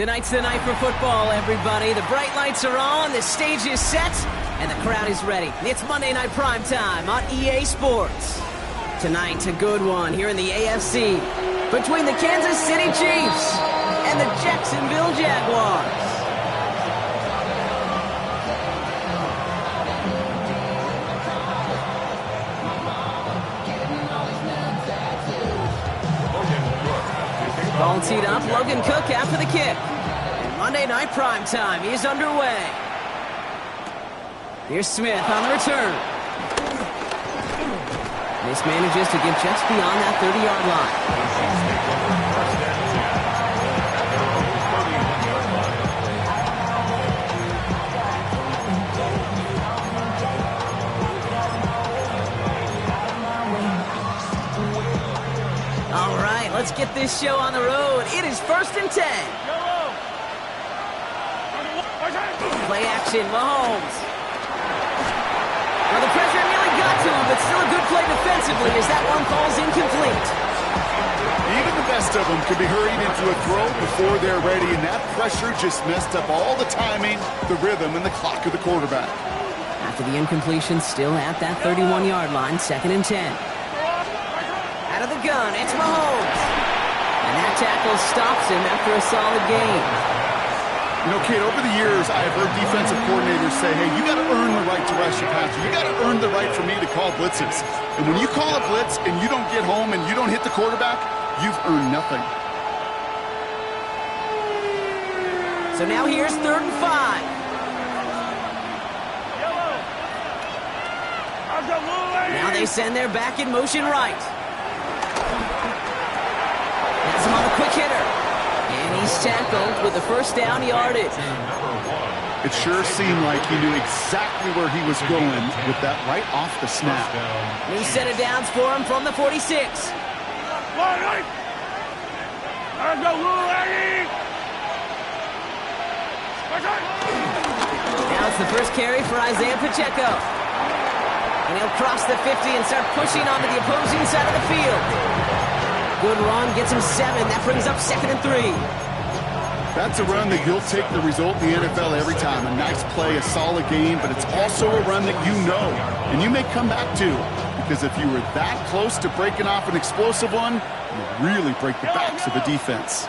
Tonight's the night for football, everybody. The bright lights are on, the stage is set, and the crowd is ready. It's Monday Night Prime Time on EA Sports. Tonight, a good one here in the AFC between the Kansas City Chiefs and the Jacksonville Jaguars. Ball teed up, Logan Cook after the kick. And Monday Night Prime Time is underway. Here's Smith on the return. This manages to get just beyond that 30-yard line. All right, let's get this show on the road. It is 1st and 10. Play action, Mahomes. Well, the pressure nearly got to him, but still a good play defensively as that one falls incomplete. Even the best of them could be hurried into a throw before they're ready, and that pressure just messed up all the timing, the rhythm, and the clock of the quarterback. After the incompletion, still at that 31-yard line, 2nd and 10. Out of the gun, it's Mahomes. And that tackle stops him after a solid gain. You know, Kate, over the years, I have heard defensive coordinators say, hey, you got to earn the right to rush your passer. You got to earn the right for me to call blitzes. And when you call a blitz and you don't get home and you don't hit the quarterback, you've earned nothing. So now here's 3rd and 5. Now they send their back in motion right. Has him on the quick hitter. And he's tackled with the first down yardage. It sure seemed like he knew exactly where he was going with that right off the snap. New set of downs for him from the 46. Now it's the first carry for Isaiah Pacheco. And he'll cross the 50 and start pushing onto the opposing side of the field. Good run, gets him 7. That brings up 2nd and 3. That's a run that you'll take the result in the NFL every time. A nice play, a solid game, but it's also a run that you know and you may come back to. Because if you were that close to breaking off an explosive one, you really break the backs of a defense.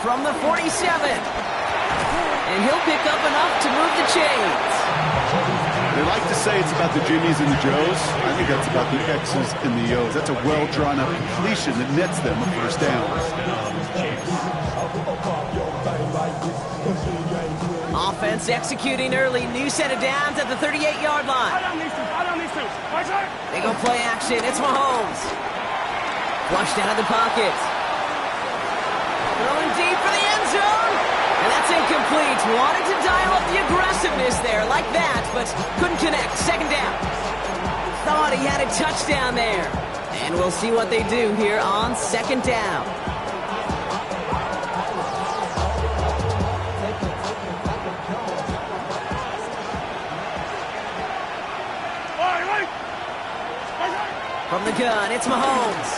From the 47. And he'll pick up enough to move the chains. They like to say it's about the Jimmies and the Joes. I think that's about the X's and the O's. That's a well-drawn-up completion that nets them a first down. Offense executing early. New set of downs at the 38-yard line. They go play action. It's Mahomes. Flushed out of the pocket. Throwing deep for the end zone. And that's incomplete. Wanted to dial up the aggressiveness there like that, but couldn't connect. 2nd down. Thought he had a touchdown there. And we'll see what they do here on 2nd down. From the gun, it's Mahomes.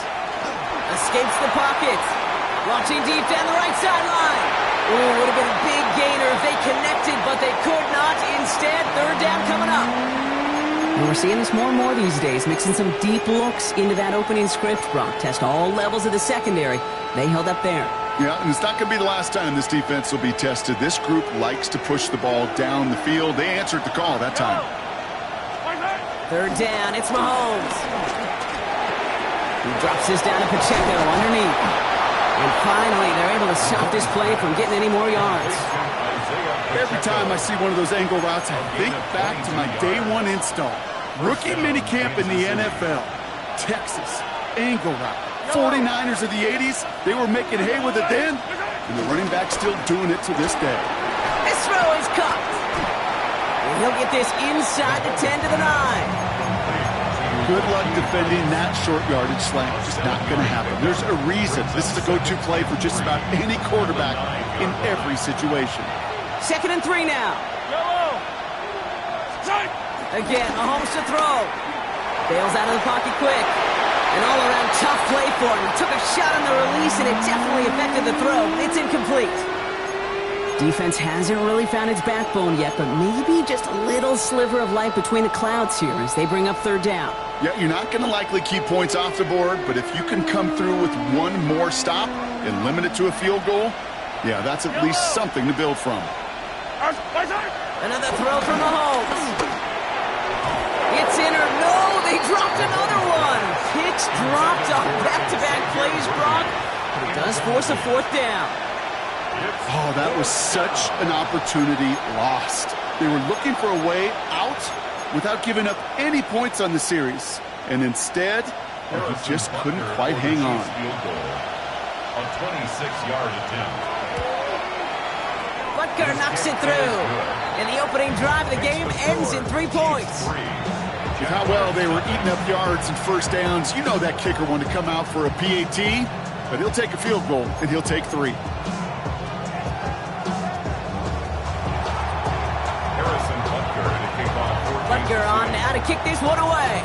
Escapes the pocket. Launching deep down the right sideline. Ooh, would have been a big gainer if they connected, but they could not. Instead, 3rd down coming up. And we're seeing this more and more these days, mixing some deep looks into that opening script. Brock test all levels of the secondary. They held up there. Yeah, and it's not going to be the last time this defense will be tested. This group likes to push the ball down the field. They answered the call that time. 3rd down, it's Mahomes. He drops this down to Pacheco underneath. And finally, they're able to stop this play from getting any more yards. Every time I see one of those angle routes, I think back to my day 1 install. Rookie minicamp in the NFL. Texas, angle route. 49ers of the 80s, they were making hay with it then, and the running back's still doing it to this day. This throw is caught. And he'll get this inside the 10 to the 9. Good luck defending that short yardage slant. Just not going to happen. There's a reason. This is a go-to play for just about any quarterback in every situation. 2nd and 3 now. Again, Mahomes to throw. Bails out of the pocket quick. An all-around tough play for him. He took a shot on the release, and it definitely affected the throw. It's incomplete. Defense hasn't really found its backbone yet, but maybe just a little sliver of light between the clouds here as they bring up third down. Yeah, you're not going to likely keep points off the board, but if you can come through with one more stop and limit it to a field goal, yeah, that's at least something to build from. Another throw from Mahomes. It's in or no, they dropped another one. Picks dropped on back-to-back plays, Brock, but it does force a fourth down. Oh, that was such an opportunity lost. They were looking for a way out without giving up any points on the series. And instead, he just couldn't quite hang on. A 26-yard attempt. Butker knocks it through. And the opening drive of the game ends in 3 points. With how well they were eating up yards and first downs, you know that kicker wanted to come out for a PAT, but he'll take a field goal, and he'll take 3. Butker on now to kick this one away.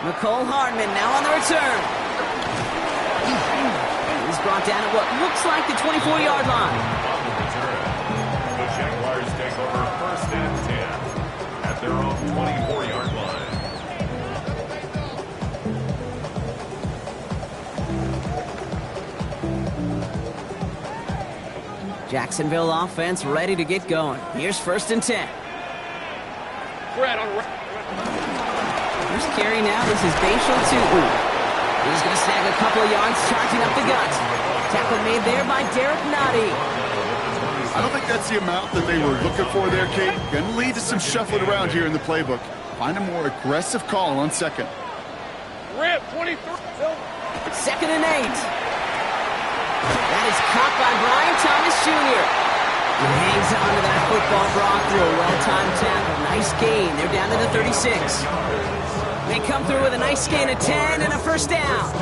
Mecole Hardman now on the return. He's brought down at what looks like the 24-yard line. The Jaguars take over first and 10 at their own 24-yard line. Jacksonville offense ready to get going. Here's first and 10. First carry now. This is Bashal Tutu. He's going to snag a couple of yards, charging up the gut. Tackle made there by Derek Nottie. I don't think that's the amount that they were looking for there, Kate. Going to lead to some shuffling around here in the playbook. Find a more aggressive call on second. Rip, 23. Second and 8. That is caught by Brian Thomas Jr. He hangs on to that football, Brock, through a well-timed tackle. Nice gain. They're down to the 36. They come through with a nice gain of 10 and a first down.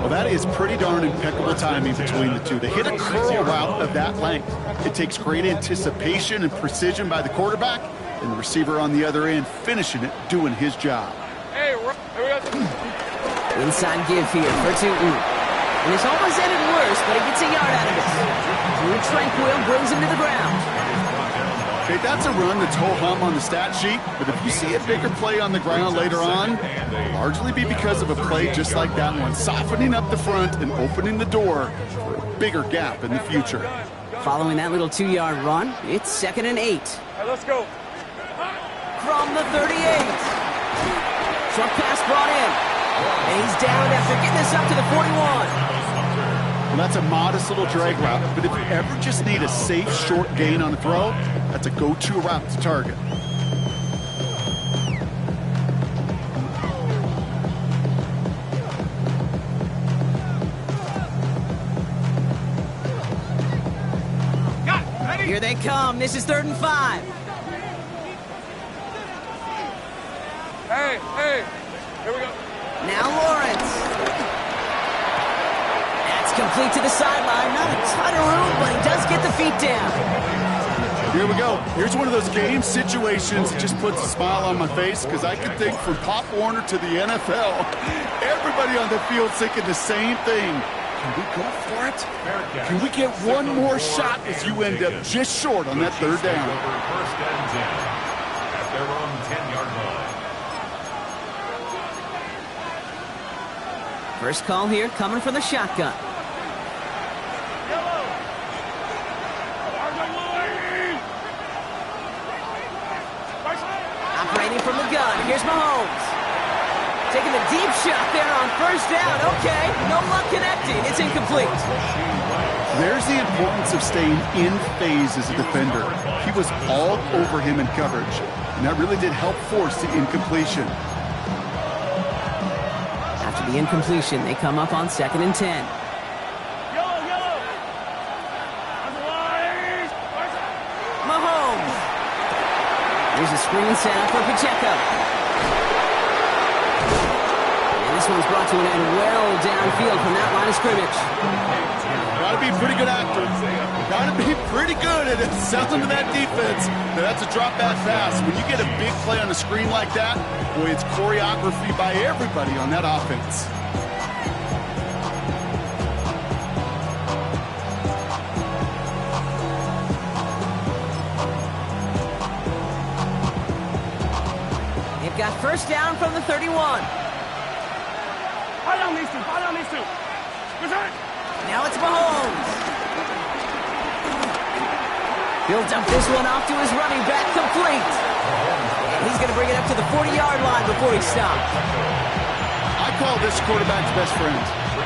Well, that is pretty darn impeccable timing between the two. They hit a curl route of that length. It takes great anticipation and precision by the quarterback, and the receiver on the other end finishing it, doing his job. Hey, here we go. Inside give here for Tutu. And it's almost ended worse, but he gets a yard out of it. Drew Tranquill brings him to the ground. Okay, that's a run that's ho-hum on the stat sheet, but if you see a bigger play on the ground later on, it'll largely be because of a play just like that one, softening up the front and opening the door for a bigger gap in the future. Following that little 2-yard run, it's second and 8. Hey, let's go. From the 38. Short pass brought in. And he's down after getting this up to the 41. Well, that's a modest little drag route, but if you ever just need a safe, short gain on a throw, that's a go-to route to target. Here they come. This is 3rd and 5. Hey, here we go. Now Lawrence. That's complete to the sideline. Not a ton of room, but he does get the feet down. Here we go. Here's one of those game situations that just puts a smile on my face because I can think from Pop Warner to the NFL, everybody on the field thinking the same thing. Can we go for it? Can we get one more shot as you end up just short on that 3rd down? First and 10 at their own 10-yard line. First call here coming from the shotgun. Operating from the gun. Here's Mahomes. Taking the deep shot there on first down. Okay, no luck connecting. It's incomplete. There's the importance of staying in phase as a defender. He was all over him in coverage, and that really did help force the incompletion. After the incompletion, they come up on 2nd and 10. Mahomes. Here's a screen set up for Pacheco. And this one's brought to an end well downfield from that line of scrimmage. Gotta be a pretty good actor. Gotta be pretty good at selling to that defense. Now, that's a drop back pass. When you get a big play on the screen like that, boy, it's choreography by everybody on that offense. They've got first down from the 31. Follow these two. Follow these two. Now it's Mahomes. He'll dump this one off to his running back, complete. And he's going to bring it up to the 40-yard line before he stops. I call this quarterback's best friend.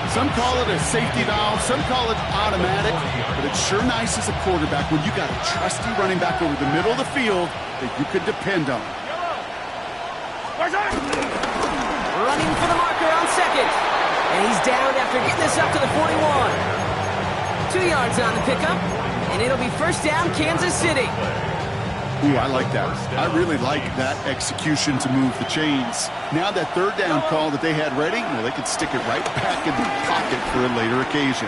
Some call it a safety valve, some call it automatic, but it's sure nice as a quarterback when you got a trusty running back over the middle of the field that you could depend on. Running for the marker on second. And he's down after getting this up to the 41. 2 yards on the pickup, and it'll be first down, Kansas City. Ooh, I like that. I really like that execution to move the chains. Now that third down call that they had ready, well, they could stick it right back in the pocket for a later occasion.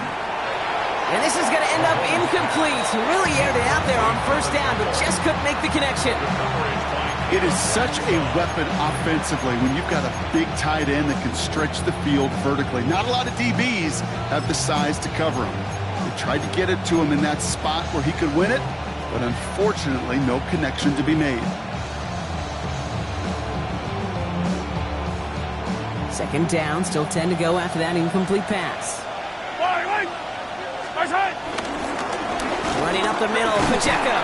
And this is going to end up incomplete. Really aired it out there on first down, but just couldn't make the connection. It is such a weapon offensively when you've got a big tight end that can stretch the field vertically. Not a lot of DBs have the size to cover him. They tried to get it to him in that spot where he could win it, but unfortunately, no connection to be made. Second down, still 10 to go after that incomplete pass. Running up the middle, Pacheco.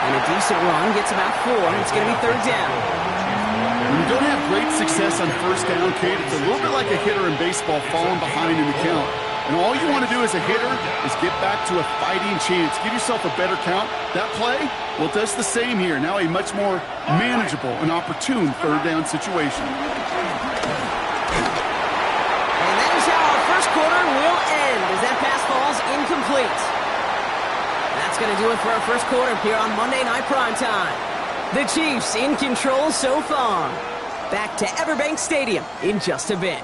And a decent run, gets about 4. It's going to be third down. When you don't have great success on first down, Kate, it's a little bit like a hitter in baseball falling behind in the count. And all you want to do as a hitter is get back to a fighting chance. Give yourself a better count. That play, well, it does the same here. Now a much more manageable and opportune third down situation. And that is how our first quarter will end as that pass falls incomplete. That's going to do it for our first quarter here on Monday Night Primetime. The Chiefs in control so far. Back to Everbank Stadium in just a bit.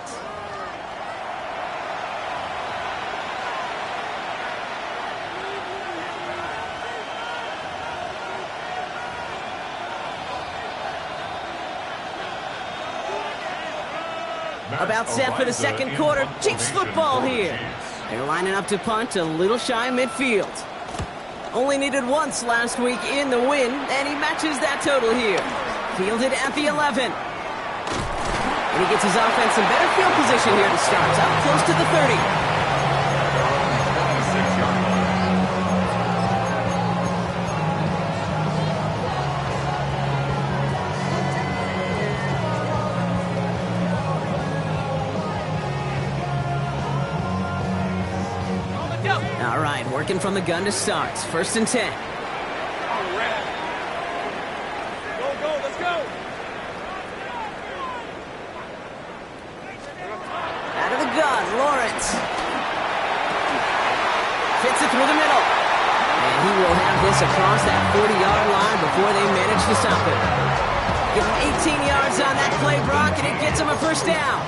About set for the second quarter. Chiefs football here. They're lining up to punt a little shy of midfield. Only needed once last week in the win, and he matches that total here. Fielded at the 11. And he gets his offense in better field position here to start, up close to the 30. All right, working from the gun to start. First and 10. Go, let's go. Out of the gun, Lawrence. Fits it through the middle. And he will have this across that 40-yard line before they manage to stop it. Give him 18 yards on that play, Brock, and it gets him a first down.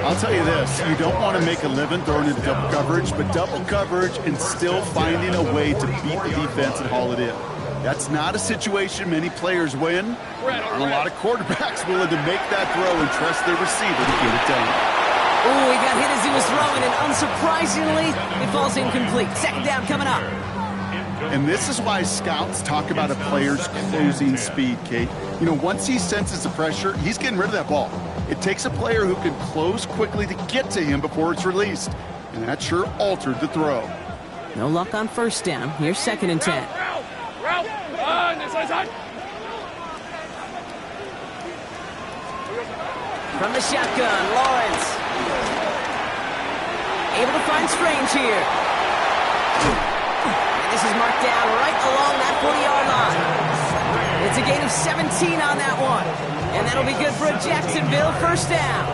I'll tell you this, you don't want to make a living throwing into double coverage, but double coverage and still finding a way to beat the defense and haul it in. That's not a situation many players win. There aren't a lot of quarterbacks willing to make that throw and trust their receiver to get it done. Oh, he got hit as he was throwing, and unsurprisingly, it falls incomplete. Second down coming up. And this is why scouts talk about a player's closing speed, Kate. You know, once he senses the pressure, he's getting rid of that ball. It takes a player who can close quickly to get to him before it's released. And that sure altered the throw. No luck on first down. Here's second and 10. Route. Inside. From the shotgun, Lawrence. Able to find Strange here. And this is marked down right along that 40-yard line. It's a gain of 17 on that one. And that'll be good for a Jacksonville first down.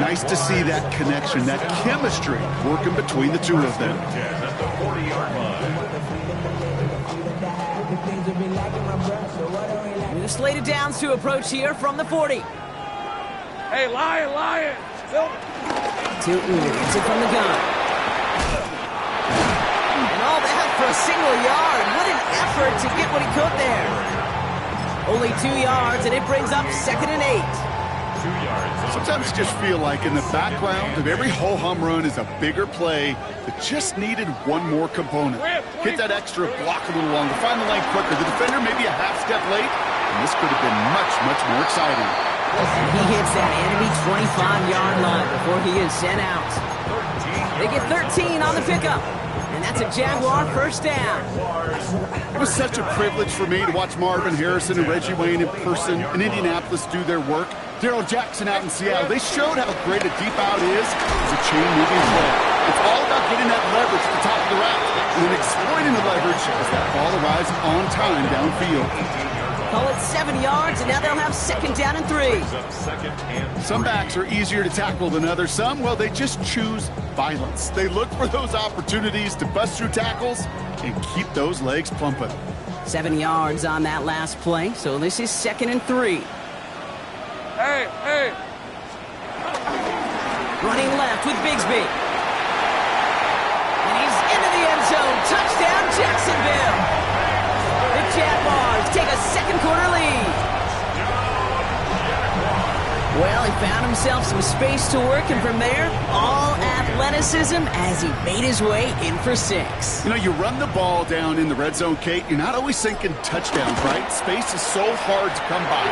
Nice to see that connection, that chemistry working between the two of them. New slated downs to approach here from the 40. Hey, Lion. Tilton gets it from the gun. And all that for a single yard. What an effort to get what he could there. Only 2 yards, and it brings up 2nd and 8. 2 yards. Sometimes you just feel like in the background of every ho-hum run is a bigger play that just needed one more component. Hit that extra block a little longer, find the lane quicker. The defender maybe a half step late, and this could have been much, much more exciting. And he hits that enemy 25-yard line before he is sent out. They get 13 on the pickup, and that's a Jaguar first down. It was such a privilege for me to watch Marvin Harrison and Reggie Wayne in person in Indianapolis do their work. Darrell Jackson out in Seattle, they showed how great a deep out is as a chain-moving play. It's all about getting that leverage at the top of the route and then exploiting the leverage as that ball arrives on time downfield. Call it 7 yards, and now they'll have 2nd down and 3. Some backs are easier to tackle than others. Some, well, they just choose violence. They look for those opportunities to bust through tackles and keep those legs pumping. 7 yards on that last play, so this is 2nd and 3. Hey! Running left with Bigsby. And he's into the end zone. Touchdown, Jacksonville. The Jaguars take a second-quarter lead. Well, he found himself some space to work, and from there, all athleticism as he made his way in for 6. You know, you run the ball down in the red zone, Kate, you're not always thinking touchdowns, right? Space is so hard to come by.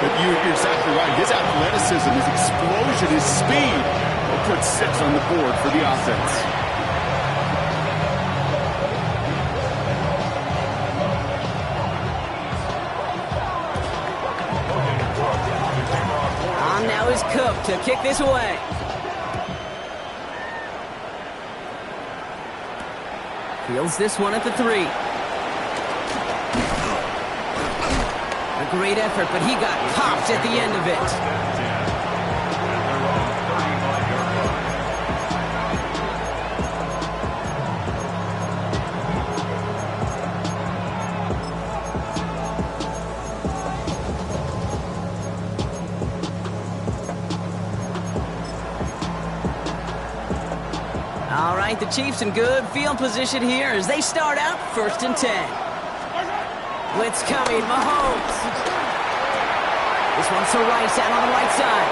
But you're exactly right. His athleticism, his explosion, his speed will put 6 on the board for the offense. Now is Cook to kick this away. Fields this one at the 3. A great effort, but he got popped at the end of it. All right, the Chiefs in good field position here as they start out 1st and 10. Blitz coming, Mahomes. This one's to Rice out on the right side.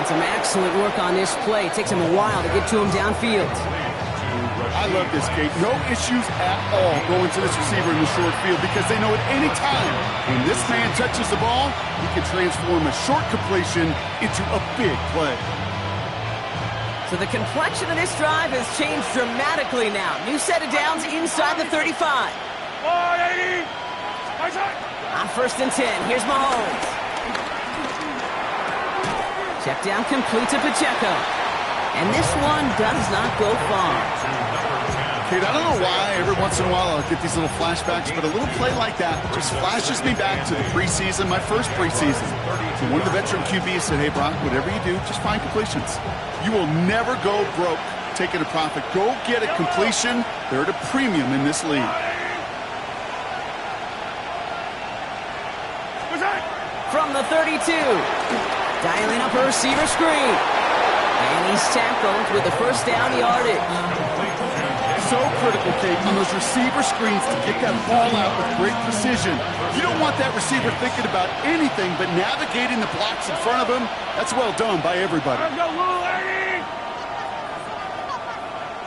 And some excellent work on this play. It takes him a while to get to him downfield. I love this, Kate. No issues at all going to this receiver in the short field because they know at any time when this man touches the ball, he can transform a short completion into a big play. So the complexion of this drive has changed dramatically now. New set of downs inside the 35. 480! On 1st and 10, here's Mahomes. Check down complete to Pacheco. And this one does not go far. Kate, I don't know why every once in a while I'll get these little flashbacks, but a little play like that just flashes me back to the preseason, my first preseason. So one of the veteran QBs said, hey, Brock, whatever you do, just find completions. You will never go broke taking a profit. Go get a completion. They're at a premium in this league. From the 32, dialing up a receiver screen. And he's tackled with the first down yardage. So critical, Kate, on those receiver screens to get that ball out with great precision. You don't want that receiver thinking about anything but navigating the blocks in front of him. That's well done by everybody. Let's go, Lou, lady!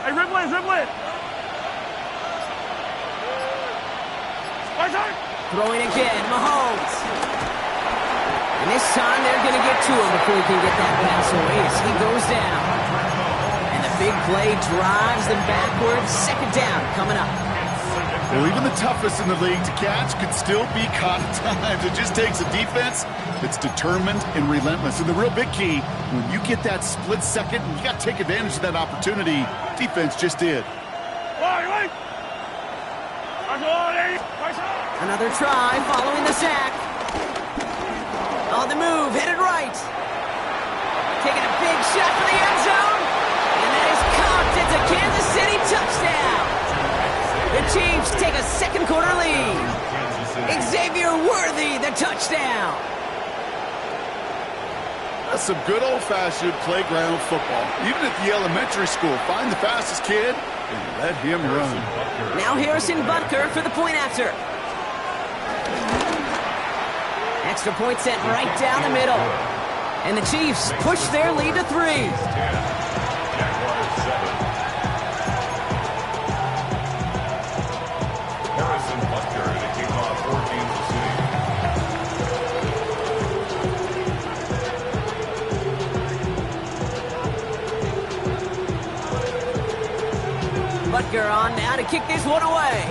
Hey, Riblett! Throwing again, Mahomes. And this time they're going to get to him before he can get that pass away as he goes down. And the big play drives them backwards. 2nd down coming up. Well, even the toughest in the league to catch could still be caught at times. It just takes a defense that's determined and relentless. And the real big key, when you get that split second, you got to take advantage of that opportunity. Defense just did. Another try following the sack. On the move, headed right. Taking a big shot for the end zone. And that is caught. It's a Kansas City touchdown. The Chiefs take a second-quarter lead. Xavier Worthy, the touchdown. That's some good old-fashioned playground football. Even at the elementary school, find the fastest kid, and let him run. Now Harrison Butker for the point after. Extra point sent right down the middle. And the Chiefs push their lead to 3. Jaguars 7. Harrison Butker to kick off for Kansas City. Butker on now to kick this one away.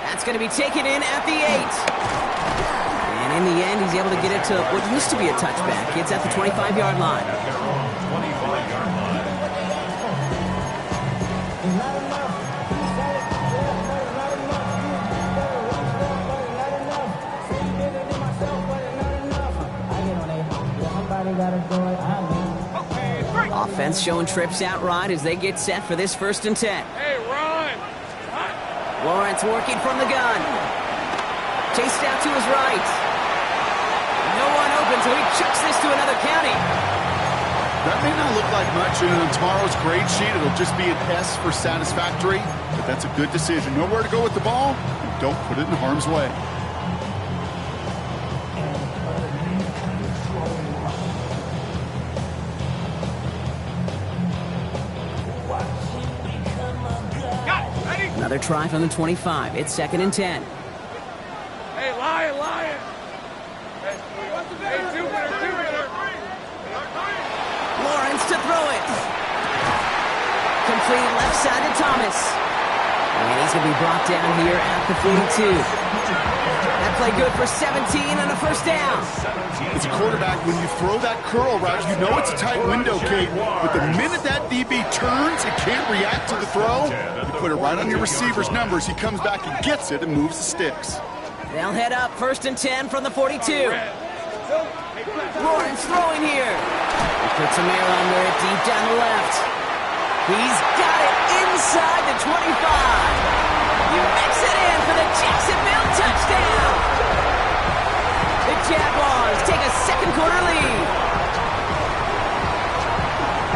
That's going to be taken in at the 8. And in the end, he's able to get it to what used to be a touchback. It's at the 25-yard line. At their own 25-yard line. Offense showing trips out right as they get set for this 1st and 10. Hey, run! Lawrence working from the gun. Chased out to his right. No one open, so he chucks this to another county. That may not look like much, and on tomorrow's grade sheet, it'll just be an S for satisfactory, but that's a good decision. Know where to go with the ball, and don't put it in harm's way. Another try from the 25. It's 2nd and 10. Hey, Lion! Hey, two-hitter! Lawrence to throw it. Complete left side to Thomas. And he's going to be brought down here at the 42. That play good for 17 and a 1st down. As a quarterback, when you throw that curl route, you know it's a tight window, Kate. But the minute that DB turns and can't react to the throw, you put it right on your receiver's numbers. He comes back and gets it and moves the sticks. They'll head up 1st and 10 from the 42. Lawrence throwing here. He puts some air under it deep down the left. He's got it inside the 25. He makes it in for the Jacksonville touchdown. The Jaguars take a 2nd quarter lead.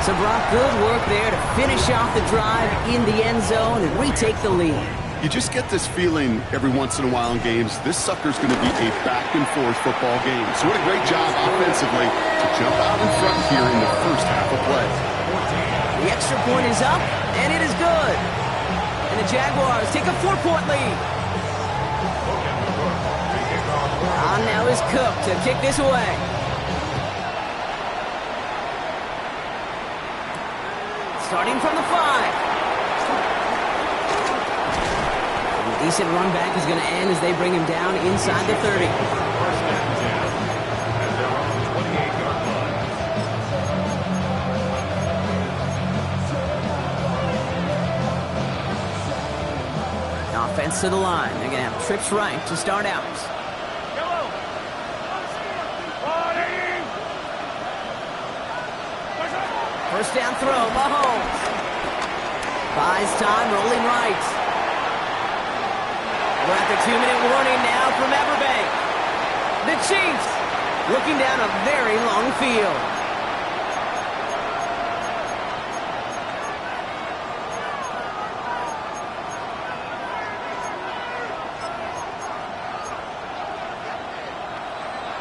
So Brock, good work there to finish off the drive in the end zone and retake the lead. You just get this feeling every once in a while in games, this sucker's going to be a back-and-forth football game. So what a great job offensively to jump out in front here in the first half of play. The extra point is up, and it is good. And the Jaguars take a 4-point lead. On now is Cook to kick this away. Starting from the 5. A decent run back is going to end as they bring him down inside the 30. 1st and 10. At their own 28-yard line. Offense to the line. They're going to have trips right to start out. First down throw, Mahomes. Buys time, rolling right. We're at the 2-minute warning now from Everbank. The Chiefs looking down a very long field.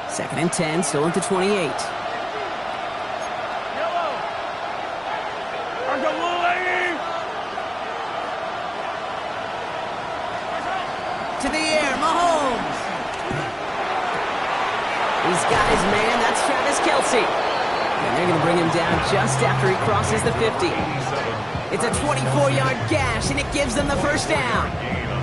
Second and 10, still at the 28. To the air, Mahomes. He's got his man, that's Travis Kelce. And they're going to bring him down just after he crosses the 50. It's a 24-yard gash, and it gives them the 1st down.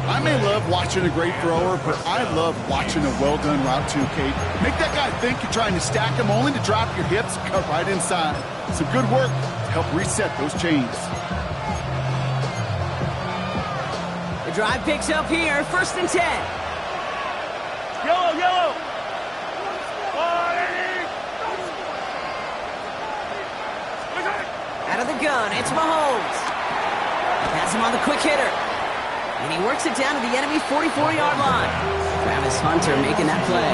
I may love watching a great thrower, but I love watching a well-done route too, Kate. Make that guy think you're trying to stack him only to drop your hips and cut right inside. Some good work to help reset those chains. The drive picks up here, 1st and 10. Yellow! Out of the gun, it's Mahomes. Has him on the quick hitter. And he works it down to the enemy 44-yard line. Travis Hunter making that play.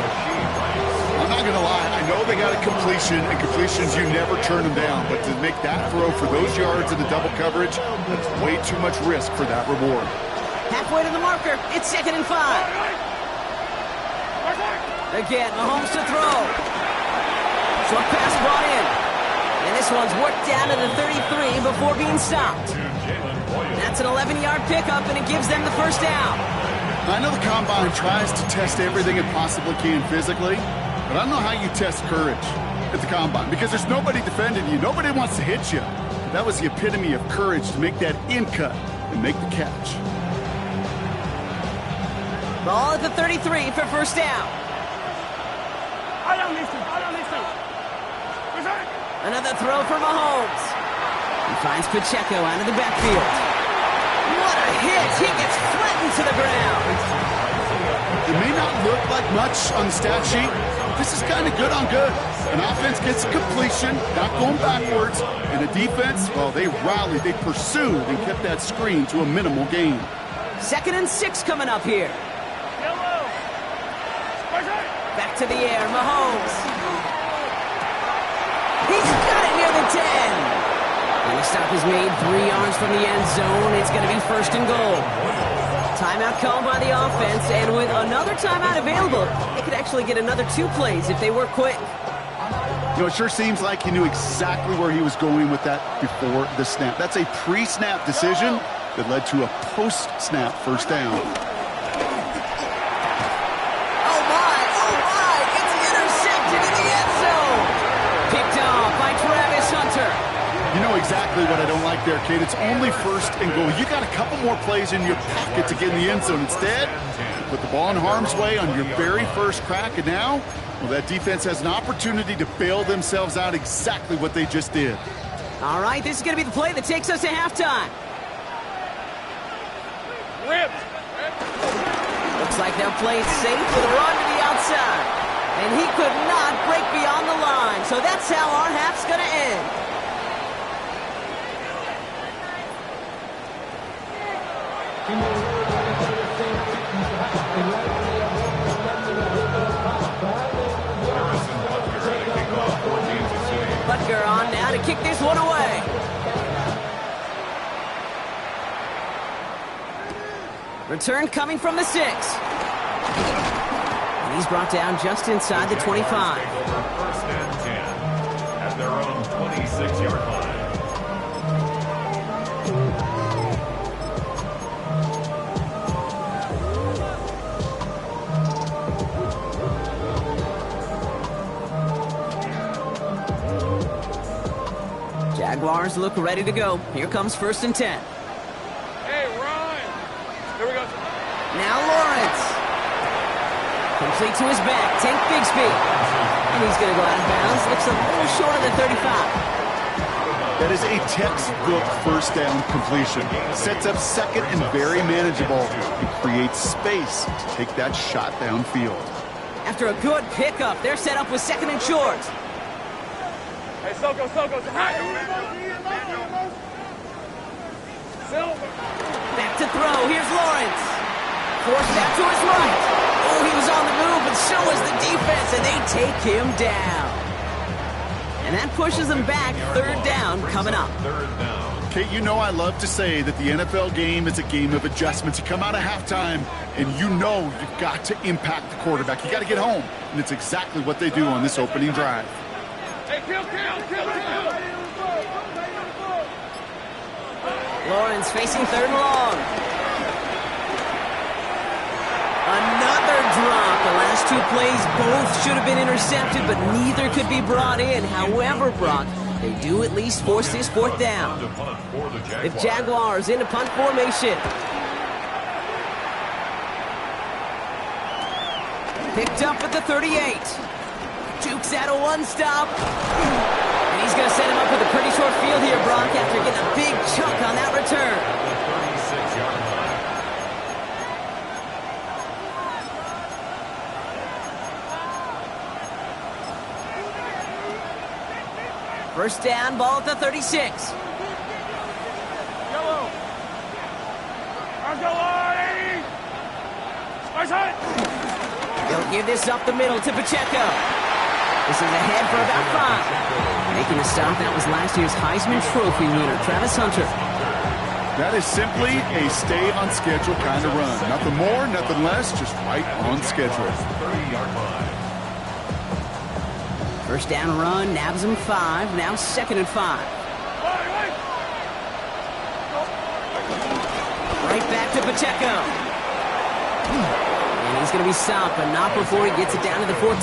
I'm not going to lie. I know they got a completion, and completions, you never turn them down. But to make that throw for those yards in the double coverage, that's way too much risk for that reward. Halfway to the marker. It's 2nd and 5. Again, Mahomes to throw. Short pass brought in. And this one's worked down to the 33 before being stopped. That's an 11-yard pickup, and it gives them the first down. I know the Combine tries to test everything it possibly can physically, but I don't know how you test courage at the Combine, because there's nobody defending you. Nobody wants to hit you. But that was the epitome of courage to make that in-cut and make the catch. Ball at the 33 for first down. Another throw for Mahomes. He finds Pacheco out of the backfield. What a hit! He gets flattened to the ground. It may not look like much on the stat sheet. This is kind of good on good. An offense gets a completion, not going backwards. And a defense, well, they rallied, they pursued, and kept that screen to a minimal gain. 2nd and 6 coming up here. Back to the air, Mahomes. He's got it near the 10. And the stop is made 3 yards from the end zone. It's going to be 1st and goal. Timeout called by the offense, and with another timeout available, they could actually get another 2 plays if they work quick. You know, it sure seems like he knew exactly where he was going with that before the snap. That's a pre-snap decision that led to a post-snap first down. Oh my, it's intercepted in the end zone. Picked off by Travis Hunter. You know exactly what I don't like there, kid. It's only 1st and goal. You got a couple more plays in your pocket to get in the end zone. Instead, you put the ball in harm's way on your very first crack, and now, well, that defense has an opportunity to bail themselves out exactly what they just did. All right, this is going to be the play that takes us to halftime. Looks like they'll play it safe with a run to the outside. And he could not break beyond the line, so that's how our half's going to end. Butker on now to kick this one away. Return coming from the 6. And he's brought down just inside the 25. 1st and 10 at their own 26-yard line. Jaguars look ready to go. Here comes 1st and 10. Hey, Ron. Here we go. Now Lawrence. Complete to his back. Tank Bigsby. And he's going to go out of bounds. Looks a little short of the 35. That is a textbook first down completion. Sets up 2nd and very manageable and creates space to take that shot downfield. After a good pickup, they're set up with 2nd and short. Hey, Soko. Silver. Back to throw. Here's Lawrence. Forced out to his right. Oh, he was on the move, but so was the defense, and they take him down. And that pushes them back. 3rd down coming up. 3rd down. Kate, you know I love to say that the NFL game is a game of adjustments. You come out of halftime, and you know you've got to impact the quarterback. You got to get home, and it's exactly what they do on this opening drive. Hey, kill. Lawrence facing 3rd and long. Another drop. The last 2 plays both should have been intercepted, but neither could be brought in. However, Brock, they do at least force this 4th down. The Jaguars into punt formation. Picked up at the 38. Jukes out a 1-stop. And he's going to set him up with a pretty short field here, Brock, after getting a big chunk on that return. 36-yard line. First down, ball at the 36. Yellow. They'll give this up the middle to Pacheco. This is ahead for about 5. Making the stop, that was last year's Heisman Trophy winner, Travis Hunter. That is simply a stay-on-schedule kind of run. Nothing more, nothing less, just right on schedule. 30-yard line. First down run, nabs him 5. Now 2nd and 5. Right back to Pacheco. And he's going to be stopped, but not before he gets it down to the 14.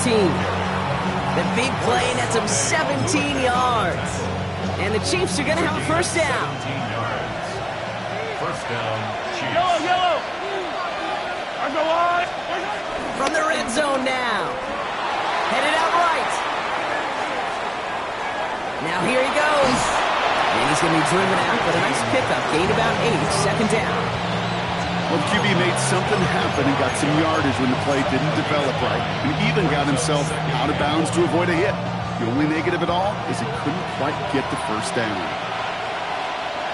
The big play nets him 17 yards. And the Chiefs are going to have a first down. 17 yards. First down, Chiefs. Yellow! I'm the line! From the red zone now. Headed out right. Now here he goes. And he's going to be driven out, but a nice pickup. Gained about 8, 2nd down. Well, QB made something happen and got some yardage when the play didn't develop right, and even got himself out of bounds to avoid a hit. The only negative at all is he couldn't quite get the first down.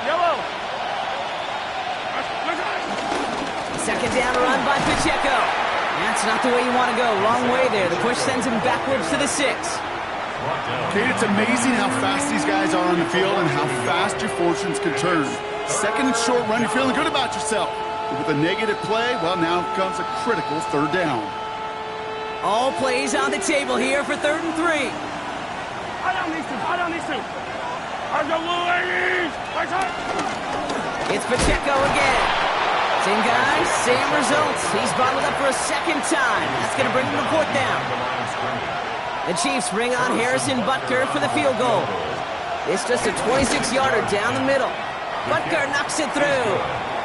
Yellow! 2nd down run by Pacheco. That's not the way you want to go. Wrong way there. The push sends him backwards to the 6. Kate, it's amazing how fast these guys are on the field and how fast your fortunes can turn. 2nd and short run, you're feeling good about yourself. But with a negative play, well, now comes a critical 3rd down. All plays on the table here for 3rd and 3. I don't need to. I'm the ladies! It's Pacheco again. Same guys, same results. He's bottled up for a 2nd time. That's going to bring him to 4th down. The Chiefs bring on Harrison Butker for the field goal. It's just a 26-yarder down the middle. Butker knocks it through.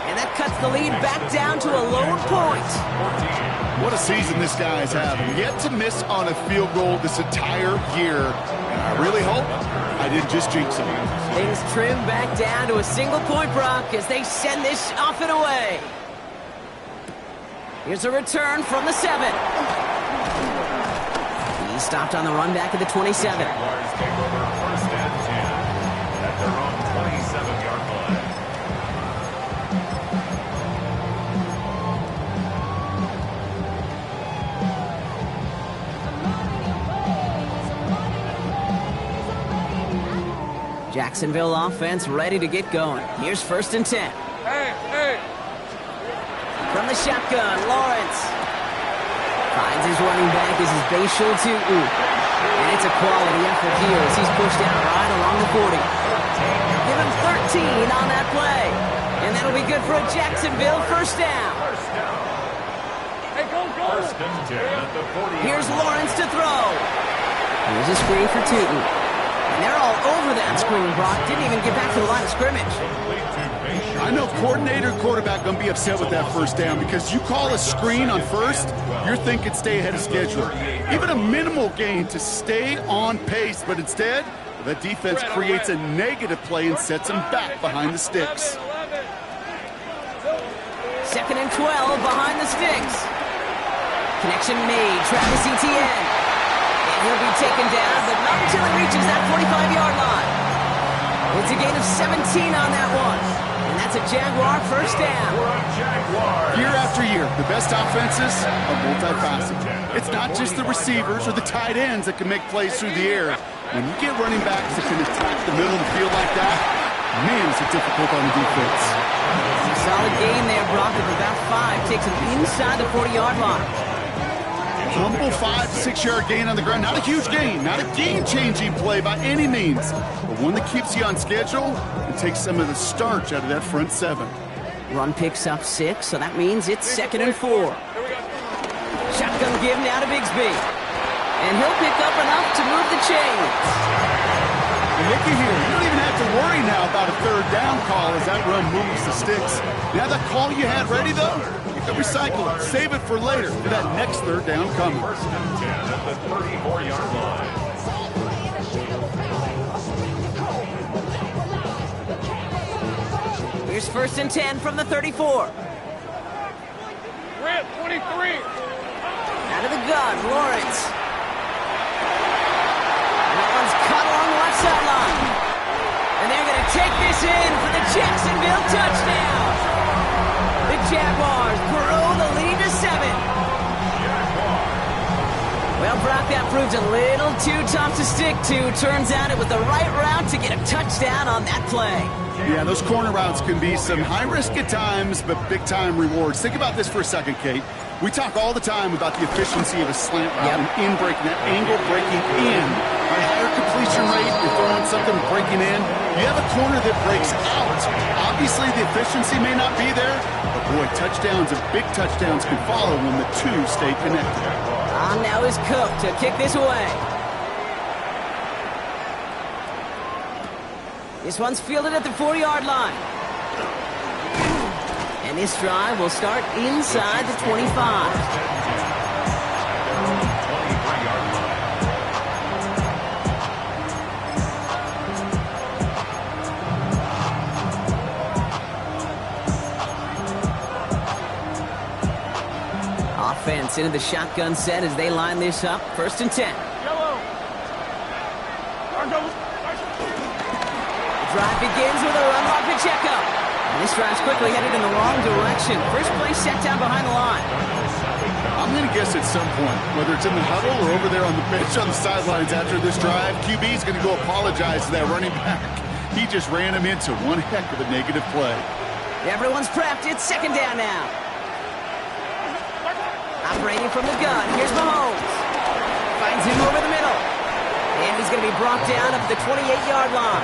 And that cuts the lead back down to a lower point. What a season this guy's having. Yet to miss on a field goal this entire year. And I really hope I didn't just jinx him. Things trim back down to a single point, Brock, as they send this off and away. Here's a return from the 7. He stopped on the run back at the 27. Jaguars take over 1st and 10 at their own 27-yard line. Jacksonville offense ready to get going. Here's 1st and 10. Hey! From the shotgun, Lawrence finds his running back. This is Bashal Tutu. And it's a quality effort here as he's pushed out right along the 40. Give him 13 on that play. And that'll be good for a Jacksonville first down. Hey, go! 1st and 10 at the 40. Here's Lawrence to throw. Here's a screen for Tutu. And they're all over that screen, Brock. Didn't even get back to the line of scrimmage. I know coordinator and quarterback going to be upset with that first down because you call a screen on 1st, you're thinking stay ahead of schedule. Even a minimal gain to stay on pace, but instead, the defense creates a negative play and sets them back behind the sticks. 2nd and 12 behind the sticks. Connection made. Travis Etienne. And he'll be taken down, but not until he reaches that 45-yard line. It's a gain of 17 on that one. And that's a Jaguar first down. Year after year, the best offenses are multifaceted. It's not just the receivers or the tight ends that can make plays through the air. When you get running backs that can attack the middle of the field like that, man, is it difficult on the defense. A solid gain there, Brock, of about 5. Takes him inside the 40-yard line. Humble 5 to 6 yard gain on the ground. Not a huge gain, not a game-changing play by any means, but one that keeps you on schedule and takes some of the starch out of that front 7. Run picks up 6, so that means it's 2nd and 4. Shotgun give now to Bigsby. And he'll pick up enough to move the chains. Looky here, you don't even have to worry now about a 3rd down call as that run moves the sticks. Now that call you had ready, though, you can recycle it. Save it for later for that next 3rd down coming. 1st and 10 at the 34-yard line. Here's 1st and 10 from the 34. Rip, 23! Out of the gun, Lawrence. That one's cut along the left sideline. And they're going to take this in for the Jacksonville touchdown. The Jaguars grow the lead to 7. Well, Brock, that proved a little too tough to stick to. Turns out it was the right route to get a touchdown on that play. Yeah, those corner routes can be some high risk at times, but big-time rewards. Think about this for a second, Kate. We talk all the time about the efficiency of a slant route and in breaking, that angle breaking in. A higher completion rate, you're throwing something breaking in. You have a corner that breaks out. Obviously, the efficiency may not be there, but boy, touchdowns and big touchdowns can follow when the two stay connected. Now is Cook to kick this away. This one's fielded at the 40-yard line. And this drive will start inside the 25. Offense into the shotgun set as they line this up. 1st and 10. The drive begins with a run by Pacheco. And this drive's quickly headed in the wrong direction. First play set down behind the line. I'm going to guess at some point, whether it's in the huddle or over there on the bench on the sidelines after this drive, QB's going to go apologize to that running back. He just ran him into one heck of a negative play. Everyone's prepped. It's 2nd down now. Operating from the gun. Here's Mahomes. Finds him over the middle. And he's going to be brought down up the 28-yard line.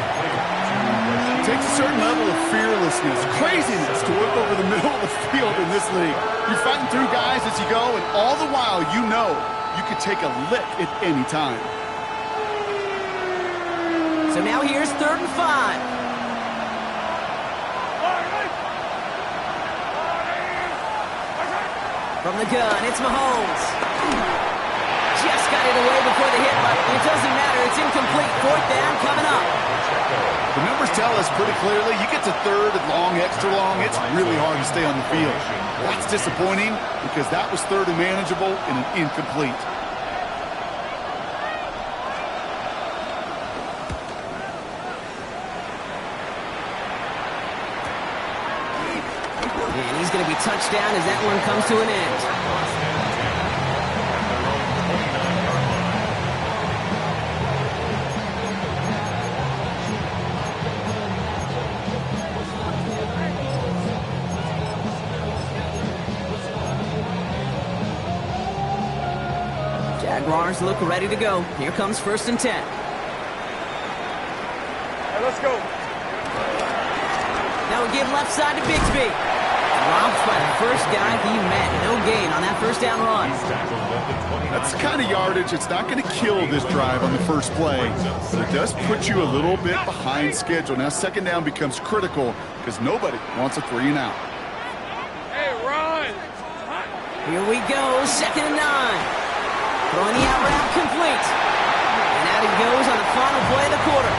It takes a certain level of fearlessness, craziness to work over the middle of the field in this league. You're fighting through guys as you go, and all the while you know you could take a lick at any time. So now here's 3rd and 5. From the gun, it's Mahomes. Just got it away before the hit, but it doesn't matter. It's incomplete. 4th down coming up. The numbers tell us pretty clearly, you get to 3rd and long, extra long, it's really hard to stay on the field. That's disappointing because that was 3rd and manageable and an incomplete. And he's going to be touched down as that one comes to an end. Jaguars look ready to go. Here comes 1st and 10. Hey, let's go. Now we give left side to Bigsby. Dropped by the first guy he met. No gain on that 1st down run. That's the kind of yardage that's not going to kill this drive on the first play, but it does put you a little bit behind schedule. Now 2nd down becomes critical because nobody wants a 3 and out. Hey, run. Here we go, 2nd and 9. Throwing the out route complete. And out he goes on the final play of the quarter.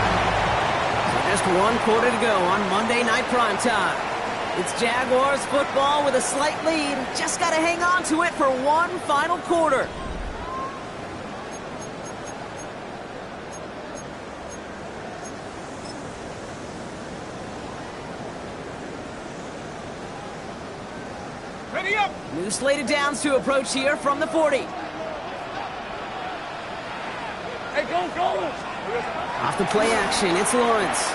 So just 1 quarter to go on Monday Night Primetime. It's Jaguars football with a slight lead. Just got to hang on to it for 1 final quarter. Ready up. New slated downs to approach here from the 40. Hey, go. Off the play action, it's Lawrence.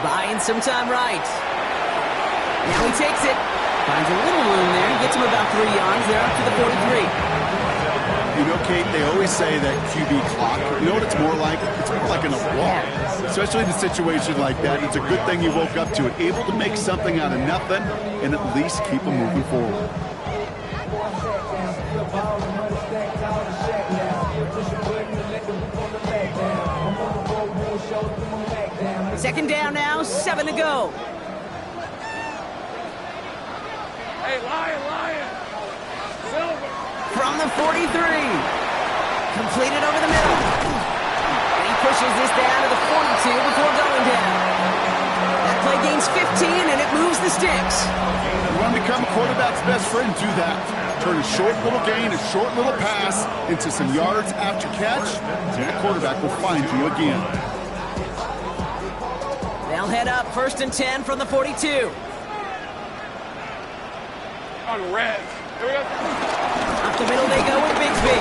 Buying some time right. Now he takes it. Finds a little room there. Gets him about 3 yards. They're up to the 43. You know, Kate, they always say that QB clock. You know what it's more like? It's more like an alarm. Especially in a situation like that. It's a good thing you woke up to it. Able to make something out of nothing and at least keep them moving forward. 2nd down now, 7 to go. Hey, Lion. Silver. From the 43. Completed over the middle. And he pushes this down to the 42 before going down. That play gains 15 and it moves the sticks. You want to become a quarterback's best friend, do that. Turn a short little gain, a short little pass into some yards after catch, and the quarterback will find you again. They'll head up 1st and 10 from the 42. On red. Here we go. Up the middle they go with Bigsby.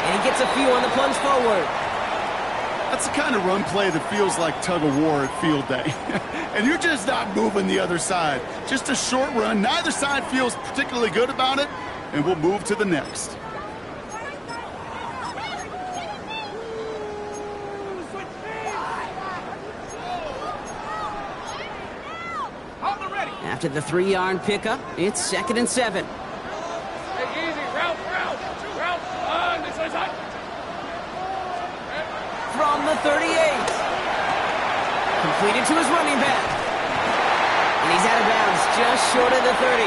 And he gets a few on the plunge forward. That's the kind of run play that feels like tug-of-war at field day. And you're just not moving the other side. Just a short run. Neither side feels particularly good about it, and we'll move to the next. After the 3-yard pickup, it's 2nd and 7. Hey, easy. Route. This is hot. From the 38. Completed to his running back. And he's out of bounds just short of the 30.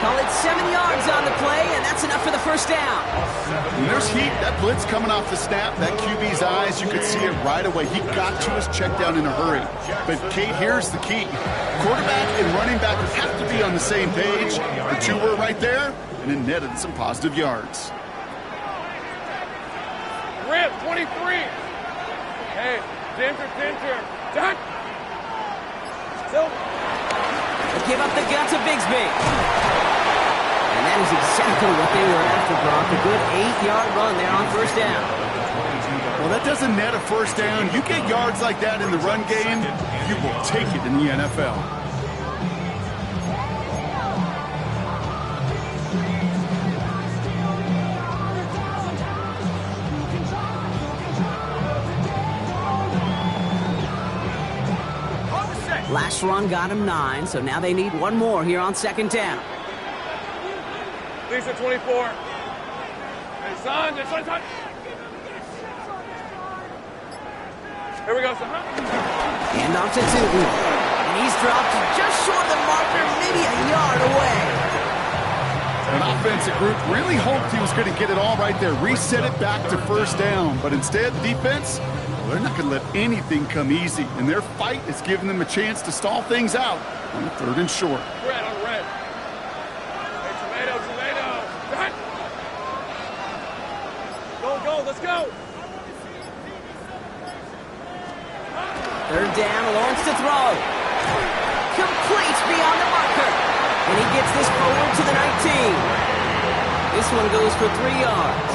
Call it 7 yards on the play, and that's enough for the first down. When there's heat, that blitz coming off the snap, that QB's eyes, you could see it right away. He got to his check down in a hurry. But, Kate, here's the key. Quarterback and running back have to be on the same page. The two were right there, and it netted some positive yards. Rip, 23. Hey, Dinter. Done. Still. They give up the gut to Bigsby. And that is exactly what they were after, Brock. A good 8-yard run there on first down. Well, that doesn't net a first down. You get yards like that in the run game, you will take it in the NFL. Last run got him 9, so now they need one more here on 2nd down. Lisa, 24. Hey, son. Here we go, son. And off to Tootin. And he's dropped just short of the marker, maybe a yard away. An offensive group really hoped he was going to get it all right there, reset it back to first down. But instead, defense, well, they're not going to let anything come easy. And their fight is giving them a chance to stall things out on 3rd and short. Red on red. Hey, tomato. Done. Go, let's go. 3rd down, Lawrence to throw. Complete beyond the marker. And he gets this forward to the 19. This one goes for 3 yards.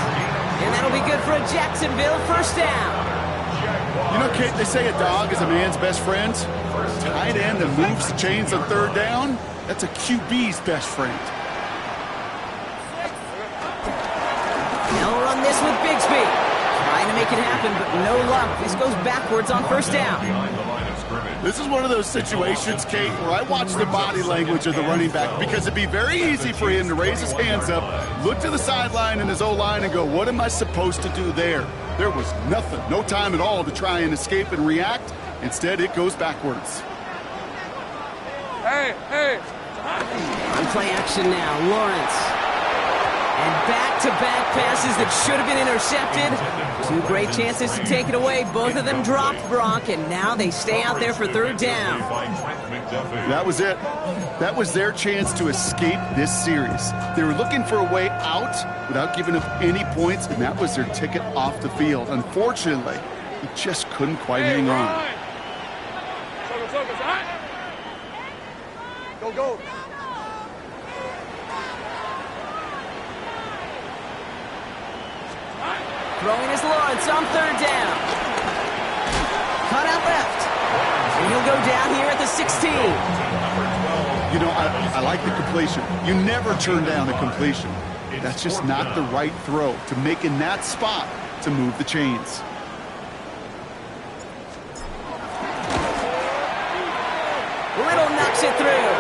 And that'll be good for a Jacksonville first down. You know, Kate, they say a dog is a man's best friend. Tight end that moves the chains on 3rd down, that's a QB's best friend. They'll run this with Bigsby. Trying to make it happen, but no luck. This goes backwards on first down. This is one of those situations, Kate, where I watch the body language of the running back because it'd be very easy for him to raise his hands up, look to the sideline and his O-line and go, what am I supposed to do there? There was nothing, no time at all to try and escape and react. Instead, it goes backwards. Hey. On play action now, Lawrence. And back-to-back passes that should have been intercepted. 2 great chances to take it away. Both of them dropped, Brock, and now they stay out there for 3rd down. That was it. That was their chance to escape this series. They were looking for a way out without giving up any points, and that was their ticket off the field. Unfortunately, he just couldn't quite hang on. Go. Throwing is Lawrence on 3rd down. Cut out left. And he'll go down here at the 16. You know, I like the completion. You never turn down a completion. That's just not the right throw to make in that spot to move the chains. Little knocks it through.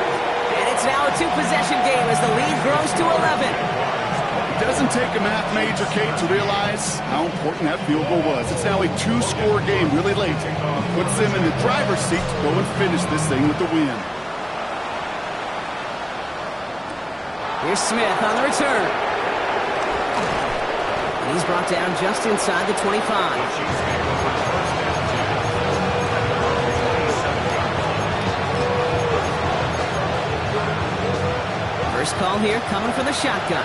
And it's now a 2-possession game as the lead grows to 11. It doesn't take a math major, Kate, to realize how important that field goal was. It's now a 2-score game really late. It puts them in the driver's seat to go and finish this thing with the win. Here's Smith on the return. And he's brought down just inside the 25. First call here coming from the shotgun.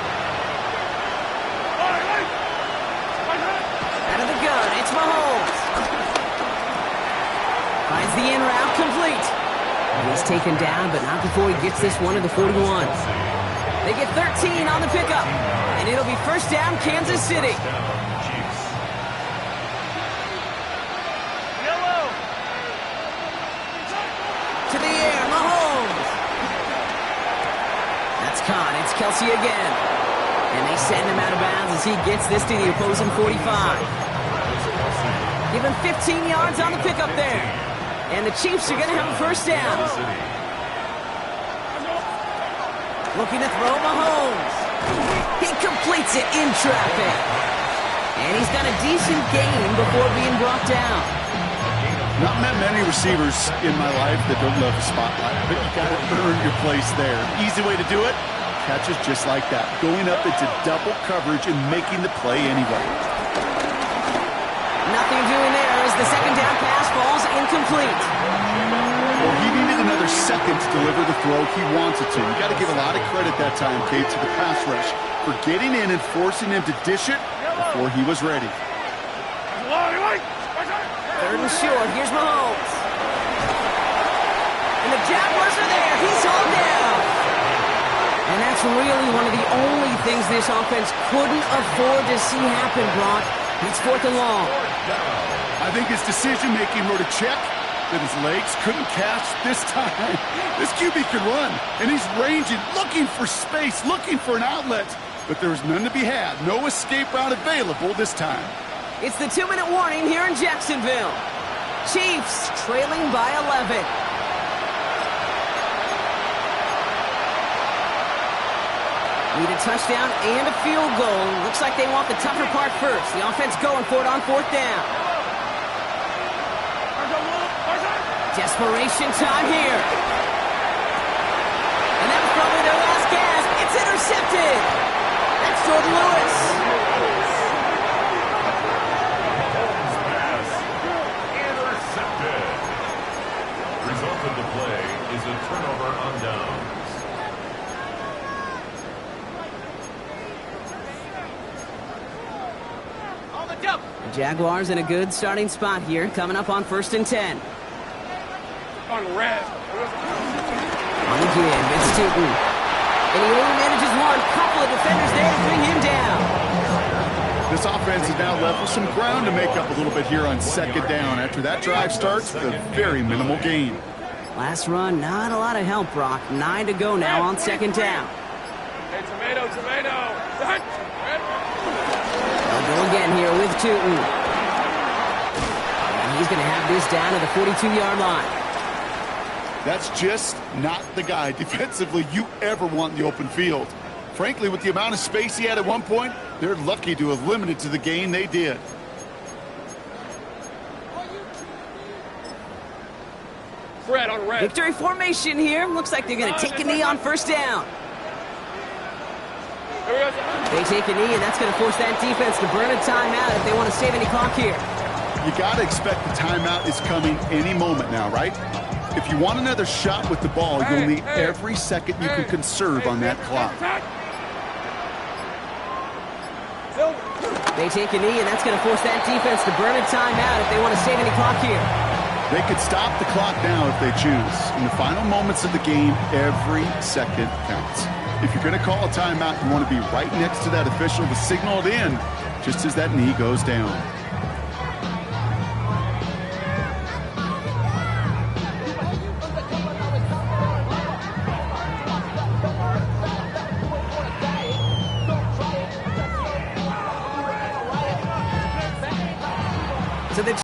Out of the gun, it's Mahomes. Finds the in route complete. And he's taken down, but not before he gets this one to the 41. They get 13 on the pickup, and it'll be first down, Kansas City. Chiefs. To the air, Mahomes. That's caught. It's Kelsey again. And they send him out of bounds as he gets this to the opposing 45. Give him 15 yards on the pickup there. And the Chiefs are going to have a first down. Looking to throw Mahomes. He completes it in traffic. And he's done a decent gain before being brought down. Not met many receivers in my life that don't love the spotlight, but you got to earn your place there. Easy way to do it, catches just like that, going up into double coverage and making the play anyway. Nothing doing there as the second down pass falls incomplete. Well, he needed another second to deliver the throw he wanted to. You got to give a lot of credit that time, Kate, to the pass rush for getting in and forcing him to dish it before he was ready. Third and short. Here's Mahomes. And the Jaguars are there. He's hauled down. And that's really one of the only things this offense couldn't afford to see happen, Brock. It's fourth and long. I think his decision-making wrote a check that his legs couldn't catch this time. This QB can run, and he's ranging, looking for space, looking for an outlet. But there's none to be had. No escape route available this time. It's the 2-minute warning here in Jacksonville. Chiefs trailing by 11. Need a touchdown and a field goal. Looks like they want the tougher part first. The offense going for it on fourth down. Desperation time here. And that was probably their last gasp. It's intercepted. That's Jordan Lewis. Pass intercepted. Result of the play is a turnover on downs. The Jaguars in a good starting spot here, coming up on 1st and 10. On red. On the give, it's Tootin. And he only manages one. Couple of defenders there to bring him down. This offense is now left with some ground to make up a little bit here on second down. After that drive starts with a very minimal gain. Last run, not a lot of help, Brock. 9 to go now on second down. Hey, tomato. They'll go again here with Tootin. And he's going to have this down to the 42-yard line. That's just not the guy defensively you ever want in the open field. Frankly, with the amount of space he had at one point, they're lucky to have limited to the gain they did. Red on red. Victory formation here. Looks like they're going to take a knee on first down. They take a knee, and that's going to force that defense to burn a timeout if they want to save any clock here. You got to expect the timeout is coming any moment now, right? If you want another shot with the ball, you'll need every second you can conserve on that clock. They take a knee, and that's going to force that defense to burn a timeout if they want to save any clock here. They could stop the clock now if they choose. In the final moments of the game, every second counts. If you're going to call a timeout, you want to be right next to that official to signal it in just as that knee goes down.